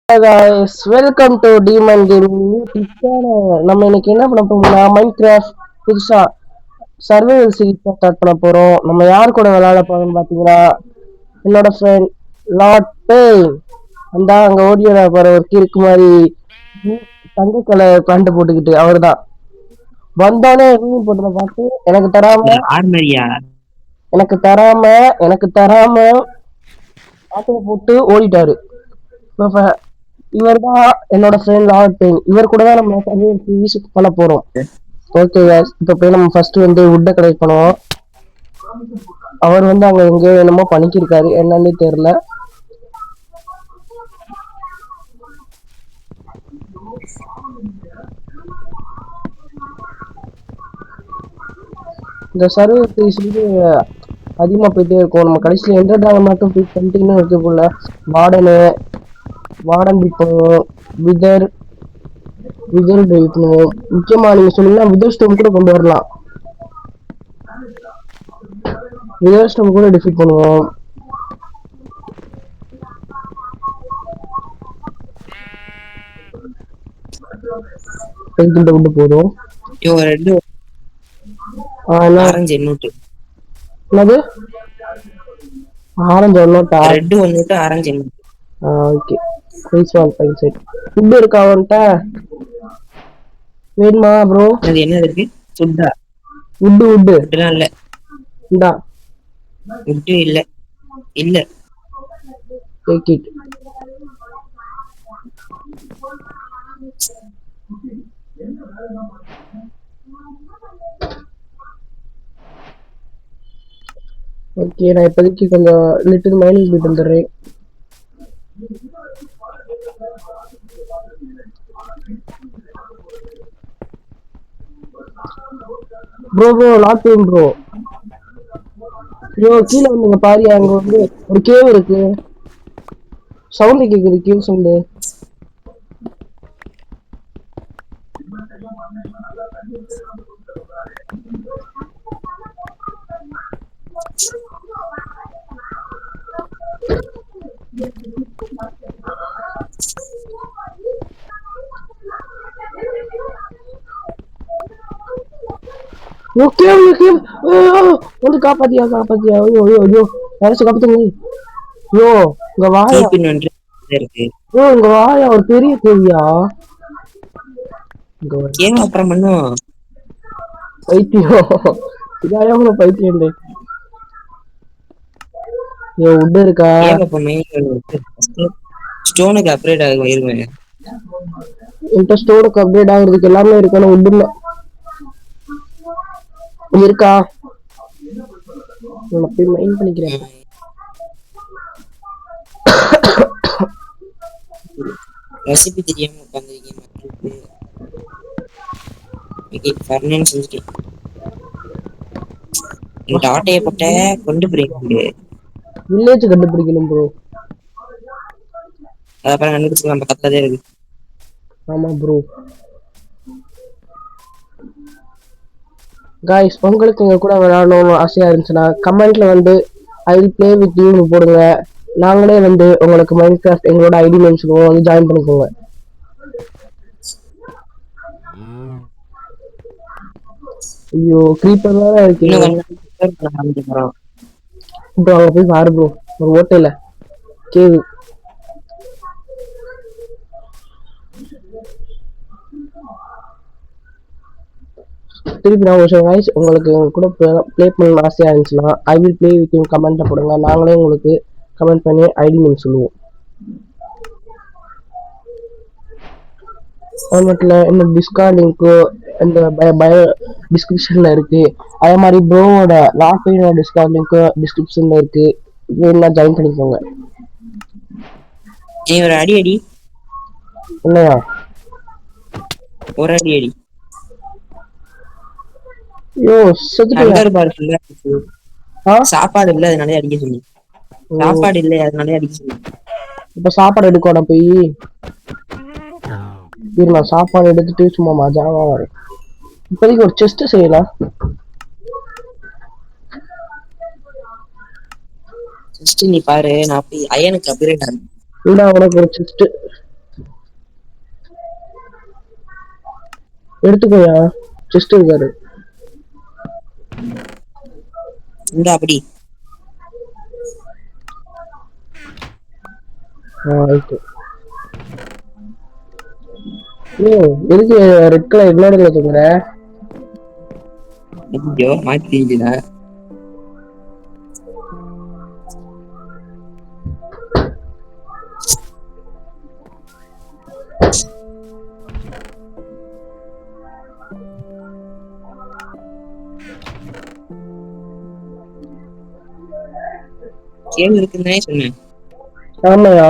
guys, welcome to Demon Gaming YouTube channel. நம்ம இன்னைக்கு என்ன பண்ண போறோம்னா மைன்கிராஃப்ட் புதுசா சர்வைவல் சீரிஸ் ஸ்டார்ட் பண்ண போறோம். நம்ம யார் கூட விளையாட போறோம்னு பாத்தீங்கன்னா என்னோட ஃப்ரெண்ட் லார்ட் பெயின். அந்த அங்க ஓடியோட போற ஒரு கிறுக்கு மாதிரி தங்க கலர் பேண்ட் போட்டுக்கிட்டு அவர்தான் வந்தோடனே ரூம் போட்டதை பார்த்து ஆர்மரியா எனக்கு தராம பாட்டில போட்டு ஓடிட்டாரு. இவர் தான் என்னோட ஃப்ரெண்ட் லார்ட் பெயின். இவர் கூட தான் நம்ம சர்வைவல் பண்ண போறோம். ஓகே இப்ப போய் நம்ம ஃபர்ஸ்ட் வந்து வுட்டை கலெக்ட் பண்ணுவோம். அவர் வந்து அங்க எங்கேயோ என்னமோ பண்ணிக்கிருக்காரு, என்னன்னு தெரியல. இந்த சர்வைவல் சீரிஸ் வந்து அதிகமா போயிட்டே இருக்கும். நம்ம கடைசியில் எந்த டாக மட்டும் போய் கண்டினியூ இருக்க போல வார்டன் பீட் பண்ணுவோம், விதர் ட்ரைவ் பண்ணுவோம். முக்கியமா நீங்க சொன்னீங்கன்னா விதர் ஸ்டோம் கூட கொண்டு வரலாம். விதர் ஸ்டோம் கூட டிஃபீட் பண்ணுவோம். பெயிண்ட் விட்டு போதும். என்னது ஆரஞ்சு ஒன்னோட்டா? ரெட் ஒன்னோட்டா ஆரஞ்சு எண்ணூட்டு. Okay, fine side. ஃபுட் இருக்கா அவன்கிட்ட? வேணுமா ப்ரோ? அது என்ன இருக்கு? ஃபுட்டா? ஃபுட்லாம் இல்ல. இந்தா. ஃபுட் இல்ல. இல்ல. Take it. ஓகே, நான் இப்போதைக்கு கொஞ்சம் லிட்டில் மைனிங் போயிட்டு வந்துடுறேன். ப்ரோ லாக் பெயின் ப்ரோ. கீழே வந்து பாரு, அங்க வந்து ஒரு கேவ் இருக்கு. சவுண்ட் கேக்குது, கேவ் சவுண்டு. ஓகே வந்து காப்பாத்தியா. ஐயோ யாராச்சும் காப்பாத்துங்க. இங்க வாயா. இங்க வாயா, ஒரு பெரிய கேவியா. அப்புறம் பண்ணுவோம். பைத்தியம் இதாயா பைத்தியம். உட் இருக்கா? ஸ்டோனுக்கு அப்கிரேட் ஆகும். என்கிட்ட ஸ்டோனுக்கு அப்கிரேட் ஆகுறதுக்கு எல்லாமே இருக்கு. உட் இல்ல இருக்கா? நான் போய் மைண்ட் பண்ணிக்கிறேன். ரெசிபி தெரியாம உட்காந்துருக்கேன். டாட்டைய போட்ட கொண்டு போறீங்க. வில்லேஜ் கண்டுபிடிக்கணும் ப்ரோ. அப்புறம் கண்டுபிடிச்சு நம்ம பக்கத்துலயே இருக்கு. ஆமா ப்ரோ. காய்ஸ், உங்களுக்கு எங்க கூட விளையாடணும்னு ஆசையா இருந்துச்சுன்னா கமெண்ட்ல வந்து I will play with you போடுங்க. நாங்களே வந்து உங்களுக்கு மைன்கிராஃப்ட் எங்களோட ஐடி நேம் சொல்லுவோம், வந்து ஜாயின் பண்ணிக்கோங்க. ஐயோ க்ரீப்பர் வேற இருக்கு ப்ரோ. அங்க போய் பாரு ப்ரோ, ஒரு ஓட்டையில கேவு. திருப்பி நான் ஒரு வாய்ஸ் உங்களுக்கு கூட ப்ளே பண்ண ஆசையா இருந்துச்சுன்னா I will play with you கமெண்ட்ல போடுங்க. நாங்களே உங்களுக்கு கமெண்ட் பண்ணி ஐடி நேம் சொல்லுவோம். அதுமட்டில் இந்த டிஸ்கார்ட் லிங்க்கு இந்த பயோ டிஸ்கிரிப்ஷன்ல இருக்கு. அதே மாதிரி ப்ரோவோட லாக்பெயினோட டிஸ்கார்ட் லிங்க்கு டிஸ்கிரிப்ஷன்ல இருக்கு. வேணும்னா ஜாயின் பண்ணிக்கோங்க. நீ ஒரு அடி இல்லையா? ஒரு அடி ஐயோ செத்துட்டேன். சாப்பாடு இல்ல, அதனால அடிக்க சொல்லி. சாப்பாடு இல்லை, அதனால அடிக்க சொல்லி. இப்ப சாப்பாடு எடுக்கணும். போய் நான் சாப்பாடு எடுத்துட்டு சும்மா மஜாவா வரேன். இப்போதைக்கு ஒரு செஸ்ட் செய்யலாம். நீ பாரு, நான் போய் அயனுக்கு அப்கிரேட் ஆனேன். உனக்கு ஒரு செஸ்ட் எடுத்துக்கோயா, செஸ்ட் இருக்காரு. இந்த அப்படி ரைட்டு. எதுக்கு ரெட் கலர் என்னோட வச்சுக்கிற? ஐயோ மாத்திட்டீங்களா? கேள்வி இருக்குன்னே சொன்னேன். ஆமாயா.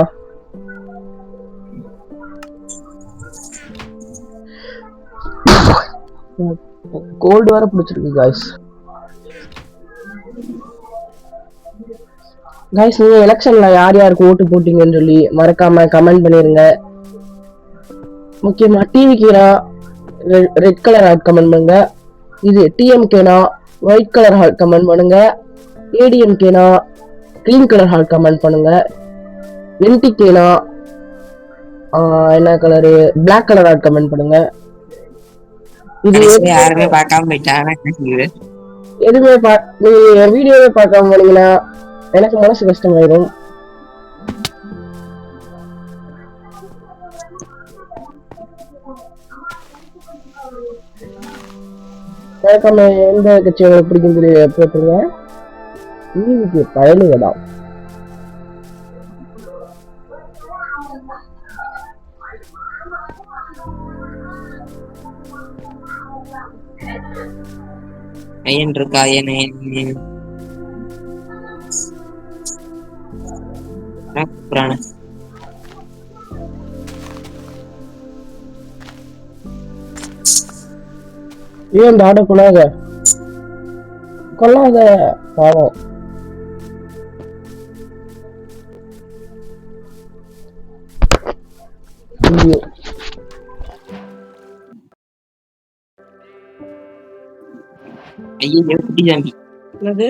கோல்டு வேற பிடிச்சிருக்கு காய்ஸ். காய்ஸ், நீங்க எலெக்ஷன்ல யார் யாருக்கு ஓட்டு போட்டீங்கன்னு சொல்லி மறக்காம கமெண்ட் பண்ணிருங்க. முக்கியமா டிவிக்குனா ரெட் கலர் ஹார்ட் கமெண்ட் பண்ணுங்க. இது டிஎம்கேனா ஒயிட் கலர் ஹார்ட் கமெண்ட் பண்ணுங்க. ஏடிஎம்கேனா கிரீன் கலர் ஹார்ட் கமெண்ட் பண்ணுங்க. என்டிகேனா என்ன colour black colour heart comment பண்ணுங்க. இது யாருமே பார்க்காம போயிட்டாங்க. எதுவுமே நீங்க வீடியோவே பார்க்காம போனீங்கன்னா எனக்கு மனசு கஷ்டமாயிடும். மறக்காம எந்த கட்சி உங்களுக்கு பிடிக்கும் சொல்லி போட்டுருங்க. டிவிக்கு பயனுகதான். ஐயன் இருக்கா? புராண ஏன் இந்த ஆடை கொள்ளாத கொள்ளாத பாவம். ஐயோ குட்டி சாம்பி. என்னது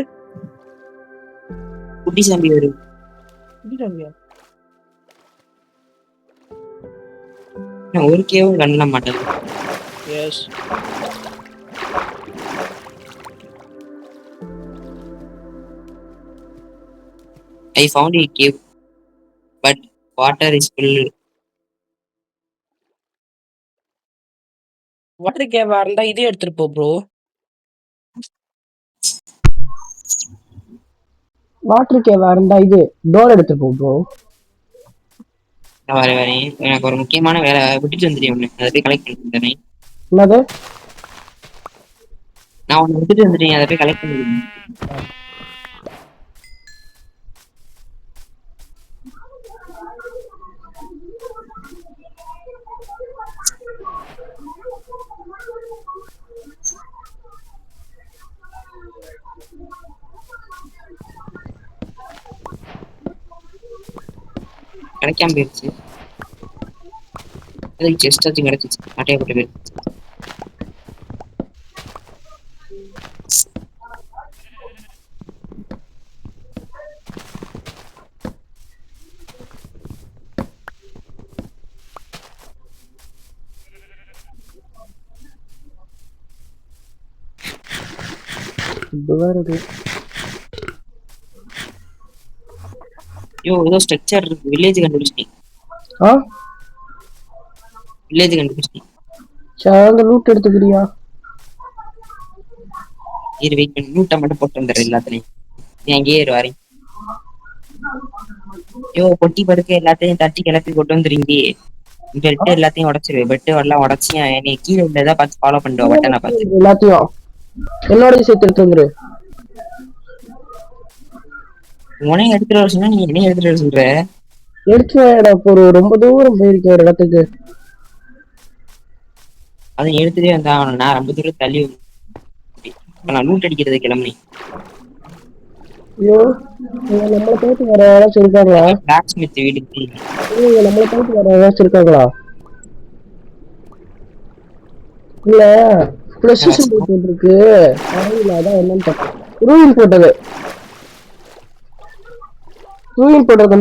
குட்டி சாம்பி வரும். குட்டி சாம்பியா? ஒரு கேவும் கண்ண மாட்டேன். Yes. I found a cave, but water is full. Water கேவா இருந்தா இதே எடுத்துட்டு போ ப்ரோ. வாட்டர் கேவா இருந்தா இது டோர் எடுத்துட்டு போ ப்ரோ. வரேன். எனக்கு ஒரு முக்கியமான வேலை விட்டுட்டு வந்துட்டேன். ஒண்ணு அதை போய் கலெக்ட் பண்ணிட்டேன். என்னது? நான் ஒண்ணு விட்டுட்டு வந்துட்டேன், அதை போய் கலெக்ட் பண்ணிடுறேன். கிடைக்காம போயிடுச்சு. அதுக்கு செஸ்ட் வச்சு கிடைச்சிச்சு. அட்டையை போட்டு போயிடுச்சு. ஏதோ ஸ்ட்ரக்சர் இருக்கு. வில்லேஜ் கண்டுபிடிச்சிட்டேன். வில்லேஜ் கண்டுபிடிச்சிட்டேன். சாங்க லூட் எடுத்துக்கிறியா? இரு வெயிட் பண்ணி லூட்டை மட்டும் போட்டு வந்துடுறேன் எல்லாத்துலயும். அங்கேயே இரு வரேன். பொட்டி படுக்க எல்லாத்தையும் தட்டி கிளப்பி கொண்டு வந்துருங்க. பெட்டு எல்லாத்தையும் உடச்சிருவேன். பெட்டு எல்லாம் உடச்சி என்னை கீழே உள்ளதா பார்த்து ஃபாலோ பண்ணுவோம். பட்டனை பார்த்து எல்லாத்தையும் என்னோட சேர்த்து எடுத்து வந்துரு. உனையும் எடுத்துட்டு வர சொன்னா நீ என்னையும் எடுத்துட்டு வர சொல்ற. எடுத்து ஒரு ரொம்ப தூரம் போயிருக்கேன் ஒரு இடத்துக்கு. அதை எடுத்துட்டே வந்தா நான் ரொம்ப தூரம் தள்ளி நான் லூட் அடிக்கிறது கிளம்புனேன். ஐயோ, நம்மளை போயிட்டு வர ஏதாச்சும் இருக்காங்களா? பிளாக் ஸ்மித் வீடுக்கு நம்மளை போயிட்டு வர ஏதாச்சும் இருக்காங்களா? இல்ல பிளஸ் இருக்கு. அதான் என்னன்னு ரூயின் போட்டது. ரூயின் போட்டது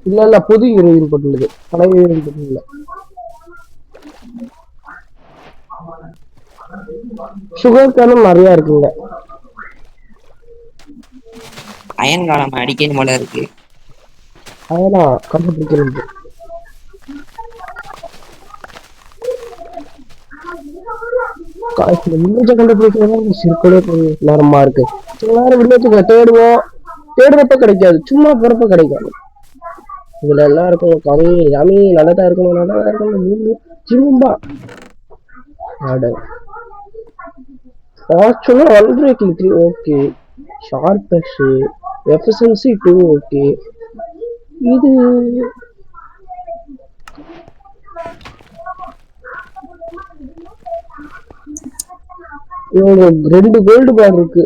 இல்ல இல்ல, புது ஹீரோயின் போட்டுள்ளது, பழைய ஹீரோயின் போட்டுள்ள. சுகர் கேனும் நிறைய இருக்குங்க. அயன் காலம் அடிக்கணும் போல இருக்கு. அதெல்லாம் கண்டுபிடிக்கிறது. வில்லேஜை கண்டுபிடிக்கிறது சிறுக்கோட நேரமா இருக்கு. சில நேரம் வில்லேஜுக்கு தேடுவோம், தேடுறப்ப கிடைக்காது, சும்மா போறப்ப கிடைக்காது. இதுல எல்லாம் இருக்கும் கம்மி சாமி, நல்லதா இருக்கணும் நல்லதா இருக்கணும் ஜிம்பா ஆடு ஃபார்ச்சுனர் 183 ஓகே, ஷார்பஷ் எஃபிஷியன்சி 2 ஓகே. இது ரெண்டு கோல்டு பார் இருக்கு.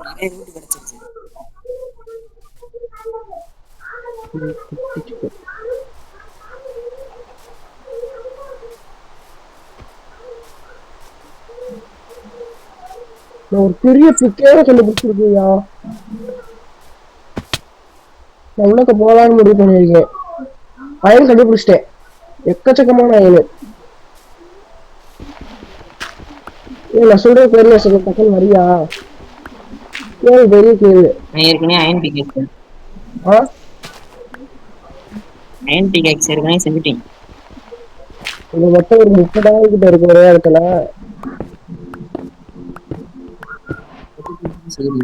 நிறைய ரூட் கிடைச்சிருச்சு. நான் ஒரு பெரிய பிக்கேவே கண்டுபிடிச்சிருக்கியா, நான் உள்ளக்க போலான்னு முடிவு பண்ணிருக்கேன். அயன் கண்டுபிடிச்சிட்டேன், எக்கச்சக்கமான அயனு. நான் சொல்றது தெரியல, சொல்ல டக்குன்னு வரியா? கேளு, பெரிய கேளு. நான் ஏற்கனவே அயன் பிகேக்ஸ் ஆ, அயன் பிகேக்ஸ் ஏற்கனவே செஞ்சுட்டேன். இது மொத்தம் ஒரு 30,000 கிட்ட இருக்கு ஒரே இடத்துல. சரி.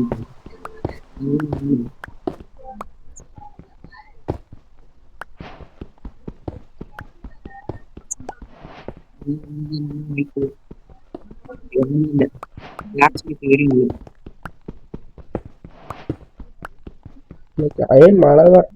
அயன் மழைதான்.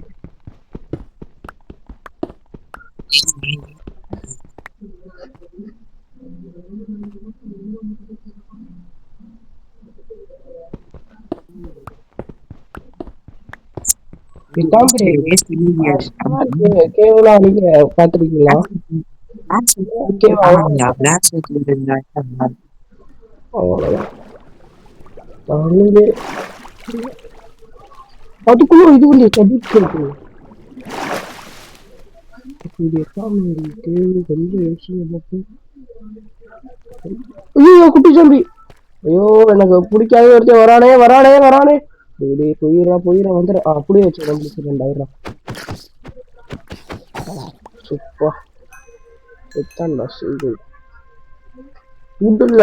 கேவலா நீங்க பாத்துருக்கீங்களா? அதுக்குள்ள இது வந்து சதிக்கு இருக்கு. ஐயோ குட்டி சம்பி, ஐயோ எனக்கு பிடிக்காத ஒருத்தர் வரானே வரானே வரானே. போயிடா வந்துடு. அப்படியே வச்சு நம்மளுக்கு 2000 சூப்பா எத்தாண்டா செய்து இல்ல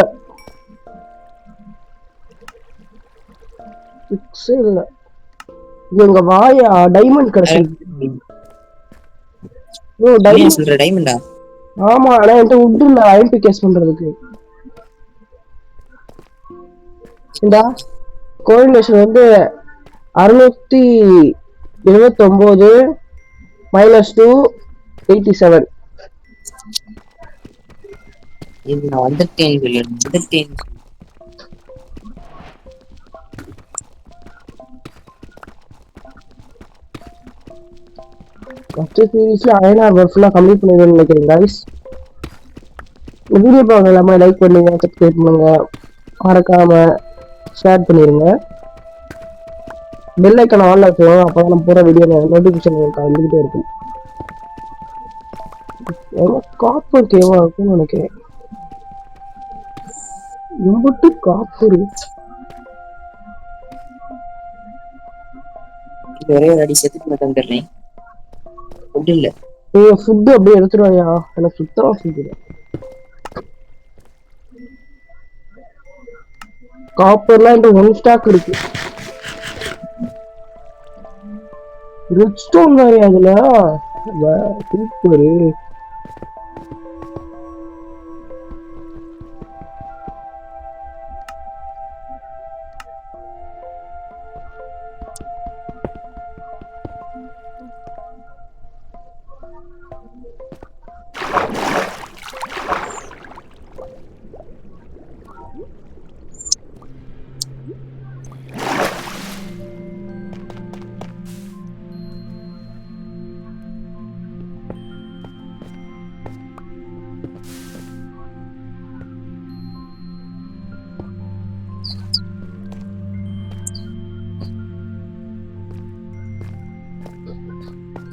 ஃபிக்ஸே இல்ல. எங்க வாயா டைமண்ட் கிடைச்சது. சொல்ற டைமண்டா? ஆமா, ஆனா என்கிட்ட உட் இல்ல ஐம்பி கேஸ் பண்றதுக்கு. இந்தா கோஆர்டினேஷன் வந்து 679 -2 87. இது நான் வந்துட்டேன் வந்துட்டேன். ஃபர்ஸ்ட் சீரிஸ்ல அயனார் ஃபுல்லா கம்ப்ளீட் பண்ணிடுவேன்னு நினைக்கிறேன் गाइस. இந்த வீடியோ பார்க்க எல்லாமே லைக் பண்ணுங்க, சப்ஸ்கிரைப் பண்ணுங்க, மறக்காம ஷேர் பண்ணிருங்க. பெல் ஐக்கான ஆன்ல வச்சுக்கோங்க, அப்பதான் நம்ம போற வீடியோ நோட்டிபிகேஷன் வந்துகிட்டே இருக்கும். காப்பர் கேவா இருக்கும்னு நினைக்கிறேன். எம்பட்டு காப்பர் ஒரே ஒரு அடி செத்துட்டு தந்துடுறேன். ஃபுட் இல்ல. ஃபுட் அப்படியே எடுத்துருவாயா, எனக்கு சுத்தமா ஃபுட் இல்லை. காப்பர்லாம் இந்த 1 ஸ்டாக் இருக்கு. ரெட் ஸ்டோன் வேற அதுல சூப்பரு.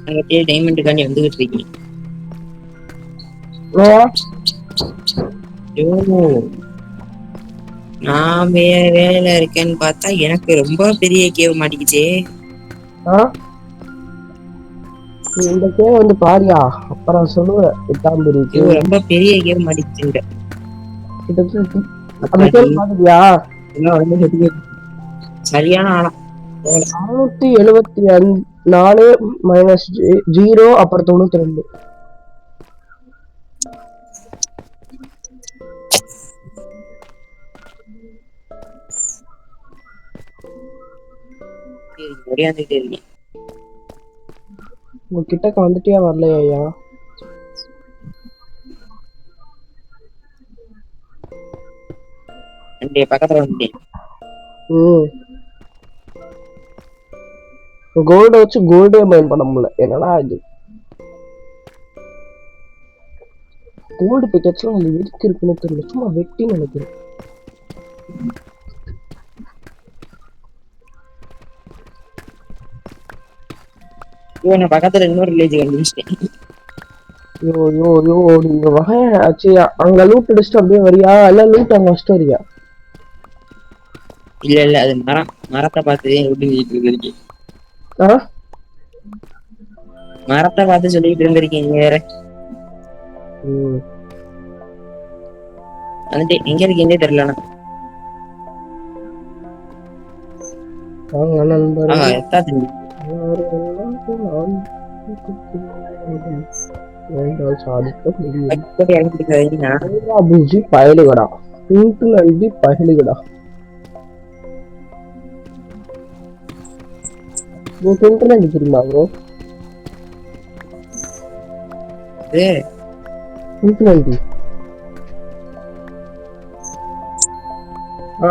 அங்கிட்டே டைமண்டுக்காண்டி வந்துகிட்டு இருக்கீங்க. ஏன்? ஐயோ, நான் வேலையில இருக்கேன்னு பார்த்தா எனக்கு ரொம்ப பெரிய கேவ் மாட்டிக்கிச்சே. ஆ? நீ இந்த கேவ் வந்து பாரியா, அப்புறம் சொல்லுவேன். எட்டாம் பெரிய ஐயோ, கேவ் ரொம்ப பெரிய கேவ் மாட்டிக்கிச்சுங்க. கிட்டத்தட்ட அந்த அப்பாடி, கேவ் பாத்துட்டியா? எல்லாம் வந்து சரியான ஆழம். 674 மைனஸ் 0 அப்புறம் 92. ஒடியாந்துட்டே இருக்கேன். உங்க கிட்டக்க வந்துட்டியா வரலையா? என்னுடைய பக்கத்துல வந்துட்டேன். கோல்ட வச்சு கோல்டே மைன் பண்ண முடியல. என்னடா இது? கோல்டு பிக்கெட்ஸ்லாம் அது எதுக்கு இருக்குன்னு தெரியல. சும்மா வெட்டி நினைக்கிறேன். ஐயோ, நான் பக்கத்துல இன்னொரு வில்லேஜ் கண்டுபிடிச்சிட்டேன். யோ யோ யோ நீங்க ஆச்சு அங்க லூட் அடிச்சுட்டு அப்படியே வரியா, இல்ல லூட் அங்க வச்சுட்டு வரியா? இல்ல இல்ல, அது மரத்தை பார்த்து சொல்லிட்டு இருந்திருக்கேன். ஆ? மரத்தை பார்த்து சொல்லிட்டு இருந்திருக்கீங்க வேற. வந்துட்டு எங்க இருக்கீங்களே தெரியல. எத்தாச்சு பயலுகடா, பயலுகடா. நீ சென்ட்ரல் தெரியுமா ப்ரோ?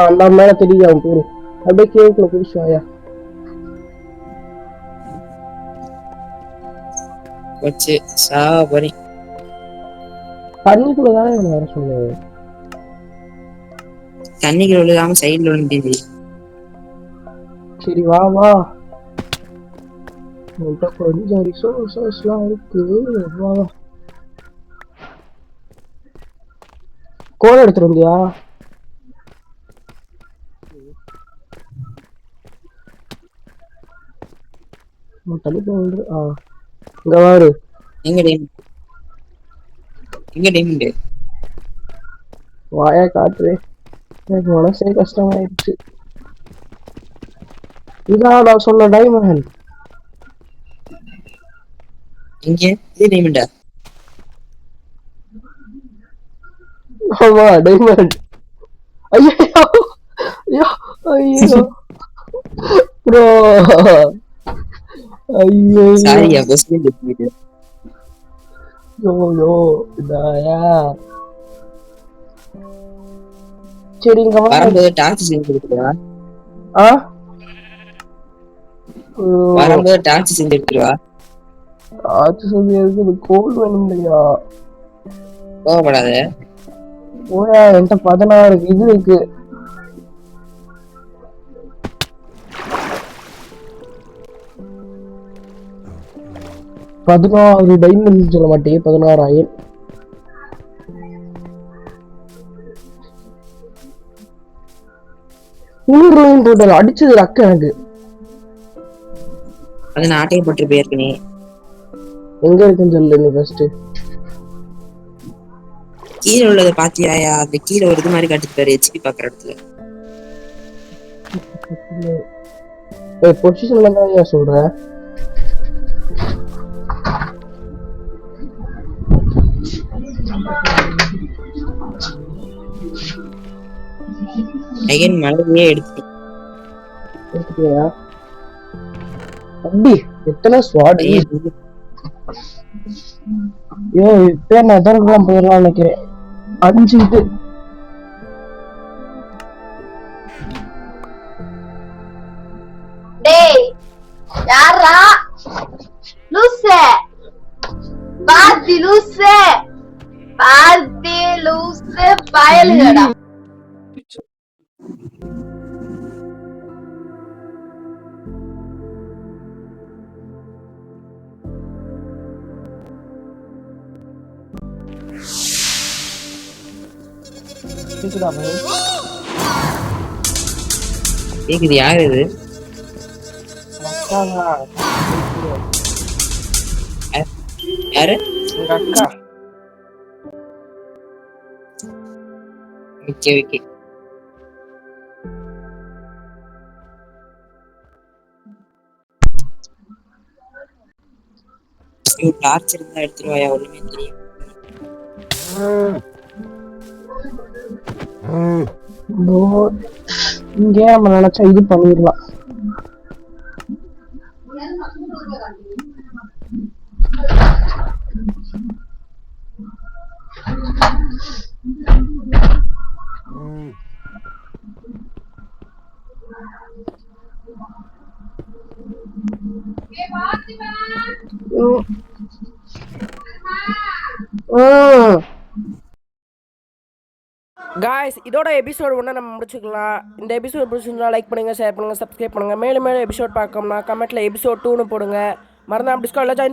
அந்த மேல தெரியுது அவன் பேரு. அப்படியே கேக்குள்ள புடிச்சாயா வச்சு சாபரி தண்ணிக்குள்ளதானே இவன் வர சொன்னது. தண்ணிக்கு விழுகாம சைடுல விழுந்து. சரி வா வா, கொஞ்சம் ரிசோர்ஸஸ்லாம் இருக்கு. வா வா. கோல் எடுத்துட்டு வந்தியா? தள்ளிப்போ இங்க வாரு. எங்க டைமண்ட் வாயா காட்டுவே. எனக்கு மனசே கஷ்டமாயிடுச்சு. இதான் நான் சொன்ன டைமண்ட். இங்க இது டைமண்டா? ஆமா டைமண்ட். ஐயோ ஐயோ ஐயோ ப்ரோ, ஐயோ சாரியா கொஸ்டின் கேட்குது. யோ யோ இதாயா. சரி இங்க வரும்போது டார்ச் செஞ்சு கொடுத்துருவா. வரும்போது டார்ச் செஞ்சு எடுத்துருவா. டார்ச் செஞ்சு எடுத்து கோல் வேணும் இல்லையா? கோவப்படாத. ஓயா என்கிட்ட 16 இது இருக்கு. 16 டைமண்ட் சொல்ல மாட்டேன், 16 ஆயில். போட்டல் அடிச்சது அக்க எனக்கு. அது நான் ஆட்டையை போட்டு போயிருக்கனே. எங்க இருக்குன்னு சொல்லு நீ ஃபர்ஸ்ட். கீழே உள்ளதை பாத்தியாயா? அந்த கீழே ஒரு இது மாதிரி காட்டுது பாரு, ஹெச்பி பாக்குற இடத்துல. பொசிஷன்ல தான் சொல்றேன். அகைன் மழையே எடுத்துட்டியா? அப்படி எத்தனை ஸ்வாட். ஐயோ இப்ப நான் எதற்கெல்லாம் போயிடலாம் நினைக்கிறேன். 5 இது. டேய் யாரா லூசே? பாத்தி லூசே, பாத்தி லூசே பயலுடா. கேக்குதா பாய்? கேக்குது. யாரு இது? அக்காங்க. யாரு? உங்க அக்கா. Okay okay. டார்ச் இருந்தா எடுத்துருவாயா? ஒண்ணுமே தெரியும். இங்க நம்ம நினைச்சா இது பண்ணிடலாம். காய்ஸ், இதோட எபிசோடு ஒன்று நம்ம முடிச்சுக்கலாம். இந்த எபிசோட் பிடிச்சிருந்தா லைக் பண்ணுங்கள், ஷேர் பண்ணுங்கள், சப்ஸ்கிரைப் பண்ணுங்கள். மேலும் மேலும் எபிசோட் பார்க்கணும்னா கமெண்ட்டில் எபிசோட் 2ன்னு போடுங்க. மறந்தாம டிஸ்கவுண்டில் ஜாயின்